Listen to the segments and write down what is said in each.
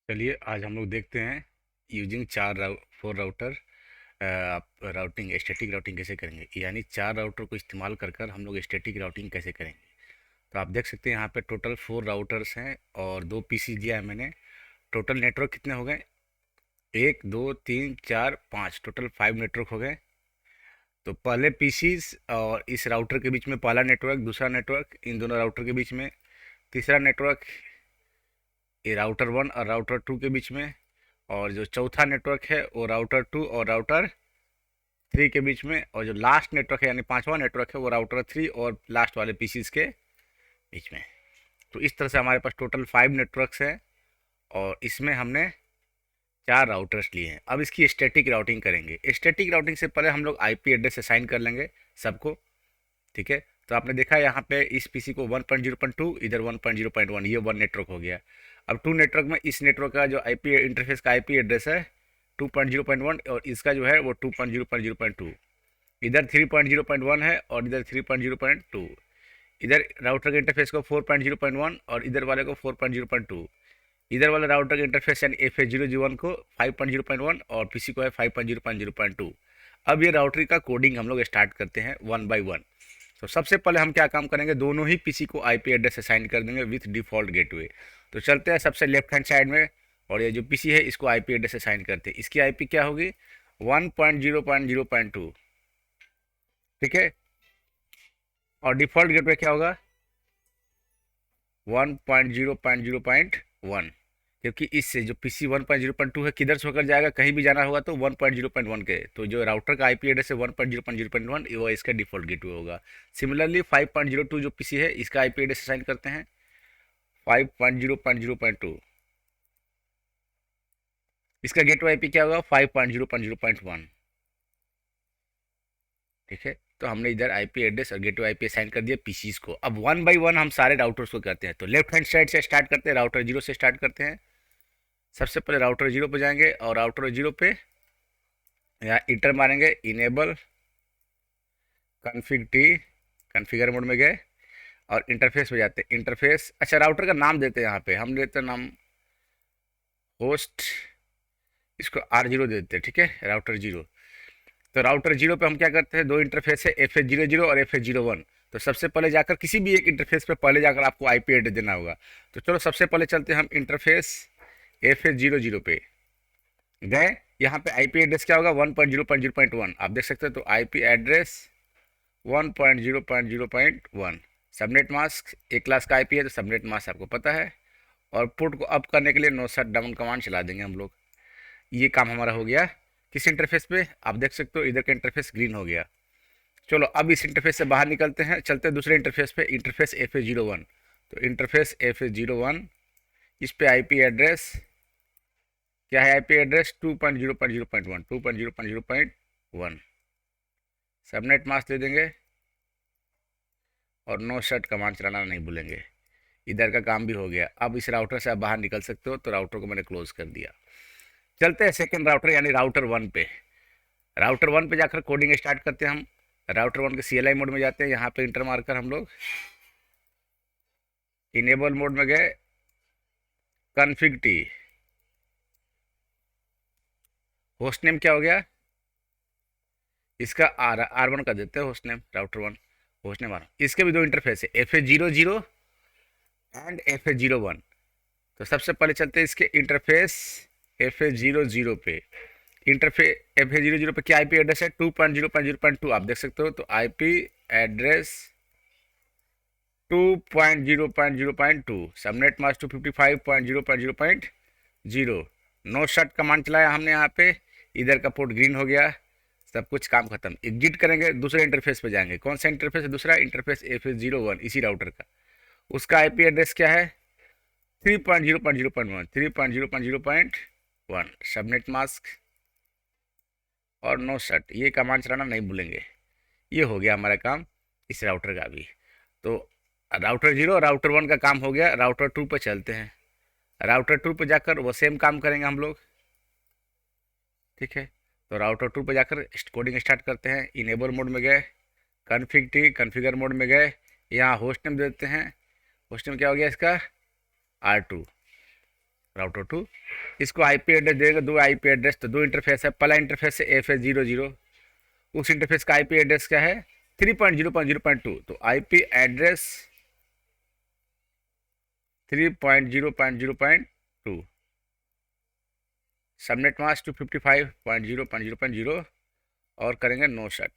चलिए आज हम लोग देखते हैं यूजिंग फोर राउटर आप राउटिंग स्टैटिक राउटिंग कैसे करेंगे, यानी चार राउटर को इस्तेमाल कर कर हम लोग स्टैटिक राउटिंग कैसे करेंगे। तो आप देख सकते हैं यहाँ पे टोटल फोर राउटर्स हैं और दो पीसी दिया है मैंने। टोटल नेटवर्क कितने हो गए? एक दो तीन चार पाँच, टोटल फाइव नेटवर्क हो गए। तो पहले पीसीस और इस राउटर के बीच में पहला नेटवर्क, दूसरा नेटवर्क इन दोनों राउटर के बीच में, तीसरा नेटवर्क ये राउटर वन और राउटर टू के बीच में, और जो चौथा नेटवर्क है वो राउटर टू और राउटर थ्री के बीच में, और जो लास्ट नेटवर्क है यानी पांचवा नेटवर्क है वो राउटर थ्री और लास्ट वाले पीसीस के बीच में। तो इस तरह से हमारे पास टोटल फाइव नेटवर्क्स हैं और इसमें हमने चार राउटर्स लिए हैं। अब इसकी स्टैटिक राउटिंग करेंगे। स्टैटिक राउटिंग से पहले हम लोग आईपी एड्रेस असाइन कर लेंगे सबको, ठीक है। तो आपने देखा यहाँ पे इस पीसी को 1.0.2, इधर 1.0.1, ये वन नेटवर्क हो गया। अब टू नेटवर्क में इस नेटवर्क का जो आईपी इंटरफेस का आईपी एड्रेस है 2.0.1 और इसका जो है वो 2.0.0.2। इधर 3.0.1 है और इधर 3.0.2। इधर राउटर के इंटरफेस को 4.0.1 और इधर वाले को 4.0.2। इधर वाले राउटर के इंटरफेस यानी FH0G1 को 5.0.1 और पीसी को है 5.0.0.2। अब ये राउटर का कोडिंग हम लोग स्टार्ट करते हैं वन बाय वन। तो सबसे पहले हम क्या काम करेंगे, दोनों ही पीसी को आईपी एड्रेस असाइन कर देंगे विथ डिफॉल्ट गेटवे। तो चलते हैं सबसे लेफ्ट हैंड साइड में, और ये जो पीसी है इसको आईपी एड्रेस असाइन करते हैं। इसकी आईपी क्या होगी? 1.0.0.2, ठीक है। और डिफॉल्ट गेटवे क्या होगा? 1.0.0.1, क्योंकि इससे जो पीसी 1.0.2 है किधर से होकर जाएगा, कहीं भी जाना होगा तो 1.0.1 के, तो जो राउटर का आईपी एड्रेस है 1.0.0.1 वो इसका डिफॉल्ट गेटवे होगा। सिमिलरली 5.02 जो पीसी है इसका आईपी एड्रेस असाइन करते हैं 5.0.0.2। इसका गेटवे आईपी क्या होगा? 5.0.0.1, ठीक है। तो हमने इधर आईपी एड्रेस और गेटवे आईपी असाइन कर दिया पीसीज को। अब वन बाय वन हम सारे राउटर्स को करते हैं। तो लेफ्ट हैंड साइड से स्टार्ट करते हैं, राउटर जीरो से स्टार्ट करते हैं। सबसे पहले राउटर जीरो पे जाएंगे और राउटर जीरो पे यहाँ इंटर मारेंगे, enable config T, configure mode में गए और इंटरफेस पे जाते हैं। इंटरफेस, अच्छा राउटर का नाम देते हैं, यहाँ पे हम देते हैं नाम होस्ट, इसको R0 देते हैं, ठीक है, राउटर जीरो। तो राउटर जीरो पे हम क्या करते हैं, दो इंटरफेस है FH00 और FH01। तो सबसे पहले जाकर किसी भी एक इंटरफेस पे पहले जाकर आपको आईपी एड्रेस देना होगा। तो चलो सबसे पहले चलते हैं हम इंटरफेस FH00 पे गए। यहाँ पे आईपी एड्रेस क्या होगा? 1.0.0.1, आप देख सकते हैं। तो आईपी एड्रेस 1.0.0.1। सबनेट मास्क एक क्लास का आईपी है तो सबनेट मास्क आपको पता है। और पुट को अप करने के लिए नो शट डाउन कमांड चला देंगे हम लोग। ये काम हमारा हो गया। किस इंटरफेस पे? आप देख सकते हो इधर का इंटरफेस ग्रीन हो गया। चलो अब इस इंटरफेस से बाहर निकलते हैं, चलते हैं दूसरे इंटरफेस पे, इंटरफेस FH01। तो इंटरफेस FH01, इस पे आईपी एड्रेस क्या है? IP address 2.0.0.1, 2.0.0.1। सबनेट मास्क दे देंगे और नो शट कमांड चलाना नहीं भूलेंगे। इधर का काम भी हो गया। अब इस राउटर से आप बाहर निकल सकते हो। तो राउटर को मैंने क्लोज कर दिया। चलते हैं सेकंड राउटर यानी राउटर वन पे। राउटर वन पे जाकर कोडिंग स्टार्ट करते हैं हम। राउटर वन के CLI मोड में जाते हैं, यहाँ पे इंटर मारकर हम लोग इनेबल मोड में गए, कन्फिग टी, होस्ट नेम क्या हो गया? इसका R1 का देते हैं host name, router one host name R1। इसके भी दो इंटरफेस है, FH00 एंड FH01। तो सबसे पहले चलते हैं इसके इंटरफेस FH00 पे। इंटरफेस FH00 पे क्या आईपी एड्रेस है? 2.0.0.2, आप देख सकते हो। तो IP address 2.0.0.2, subnet mask 255.0.0.0। No shut command चलाया हमने यहाँ पे, इधर का पोर्ट ग्रीन हो गया, सब कुछ काम खत्म। एग्जिट करेंगे, दूसरे इंटरफेस पे जाएंगे। कौन सा इंटरफेस है? दूसरा इंटरफेस FH01, इसी राउटर का। उसका आईपी एड्रेस क्या है? 3.0.0.1, 3.0.0.1, सबनेट मास्क और नो शट, ये कमांड चलाना नहीं भूलेंगे। ये हो गया हमारा काम इस राउटर का भी। तो राउटर जीरो और राउटर वन का काम हो गया। राउटर टू पे चलते हैं। राउटर टू पे जाकर वो सेम काम करेंगे हम लोग, ठीक है। तो राउटर टू पे जाकर कोडिंग स्टार्ट करते हैं। इनेबल मोड में गए, कन्फिग टी, कन्फिगर मोड में गए, यहाँ होस्ट नेम देते हैं। होस्ट नेम क्या हो गया इसका? R2। राउटर 2। इसको आईपी एड्रेस देगा, दो आईपी एड्रेस, तो दो इंटरफेस है। पहला इंटरफेस है FS00, उस इंटरफेस का आईपी एड्रेस क्या है 3.0.0.2, तो आईपी एड्रेस 3.0.0.2, सबनेट मास्क 255.0.0.0 और करेंगे नो शट।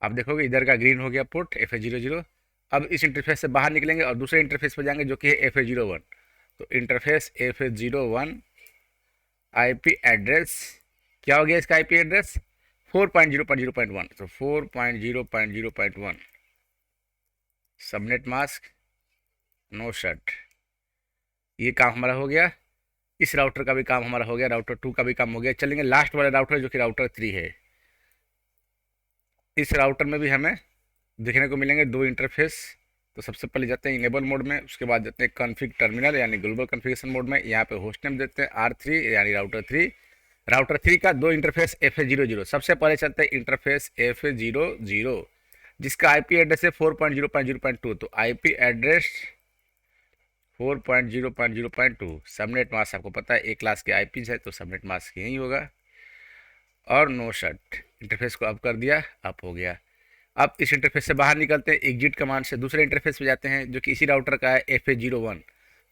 आप देखोगे इधर का ग्रीन हो गया पोर्ट FS00। अब इस इंटरफेस से बाहर निकलेंगे और दूसरे इंटरफेस पर जाएंगे जो कि है FS01। तो इंटरफेस FS01 आईपी एड्रेस क्या हो गया इसका आईपी एड्रेस 4.0.0.1, तो 4.0.0.1 सबनेट मास्क नो शट। ये काम हमारा हो गया, इस राउटर का भी काम हमारा हो गया, राउटर 2 का भी काम हो गया। चलेंगे लास्ट वाले राउटर जो कि राउटर 3 है। इस राउटर में भी हमें देखने को मिलेंगे दो इंटरफेस। तो सबसे पहले जाते हैं इनेबल मोड में, उसके बाद जाते हैं कॉन्फ़िग टर्मिनल यानी ग्लोबल कॉन्फ़िगरेशन मोड में। यहाँ पे होस्ट नेम देते हैं R3 यानी राउटर 3। राउटर 3 का दो इंटरफेस FS00। सबसे पहले चलते हैं इंटरफेस FS00 जिसका आईपी एड्रेस है 4.0.0.2, तो आईपी एड्रेस 4.0.0.2। सबनेट मास्क आपको पता है ए क्लास के आईपी है, तो सबनेट मास्क यही होगा और नो शट। इंटरफेस को अप कर दिया, अप हो गया। अब इस इंटरफेस से बाहर निकलते हैं, एग्जिट कमांड से दूसरे इंटरफेस पे जाते हैं जो कि इसी राउटर का है FS01।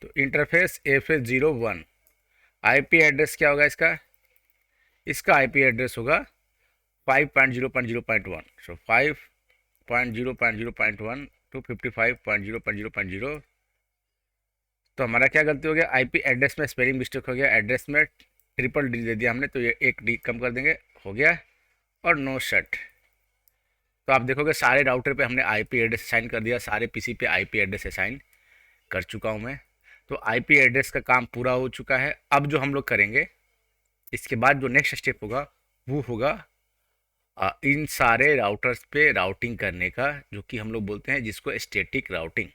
तो इंटरफेस FS01 आईपी एड्रेस क्या होगा इसका, इसका आईपी एड्रेस होगा 5.0.0.1, सो 5.0.0.1 टू 55.0.0.0। तो हमारा क्या गलती हो गया, आईपी एड्रेस में स्पेलिंग मिस्टेक हो गया, एड्रेस में ट्रिपल डी दे दिया हमने, तो ये एक डी कम कर देंगे, हो गया और नो शट। तो आप देखोगे सारे राउटर पे हमने आईपी एड्रेस असाइन कर दिया, सारे पीसी पे आईपी एड्रेस असाइन कर चुका हूँ मैं। तो आईपी एड्रेस का काम पूरा हो चुका है। अब जो हम लोग करेंगे इसके बाद जो नेक्स्ट स्टेप होगा वो होगा इन सारे राउटर्स पे राउटिंग करने का, जो कि हम लोग बोलते हैं जिसको स्टैटिक राउटिंग।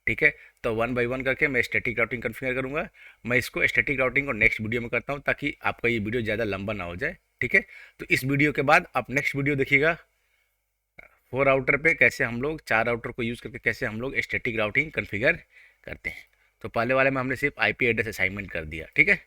ठीक है, तो 1 बाय 1 करके मैं स्टैटिक राउटिंग कन्फिगर करूँगा। मैं इसको स्टैटिक राउटिंग को नेक्स्ट वीडियो में करता हूँ ताकि आपका ये वीडियो ज़्यादा लंबा ना हो जाए। ठीक है, तो इस वीडियो के बाद आप नेक्स्ट वीडियो देखिएगा 4 राउटर पे कैसे हम लोग 4 राउटर को यूज़ करके कैसे हम लोग स्टैटिक राउटिंग कन्फिगर करते हैं। तो पहले वाले में हमने सिर्फ आईपी एड्रेस असाइनमेंट कर दिया। ठीक है।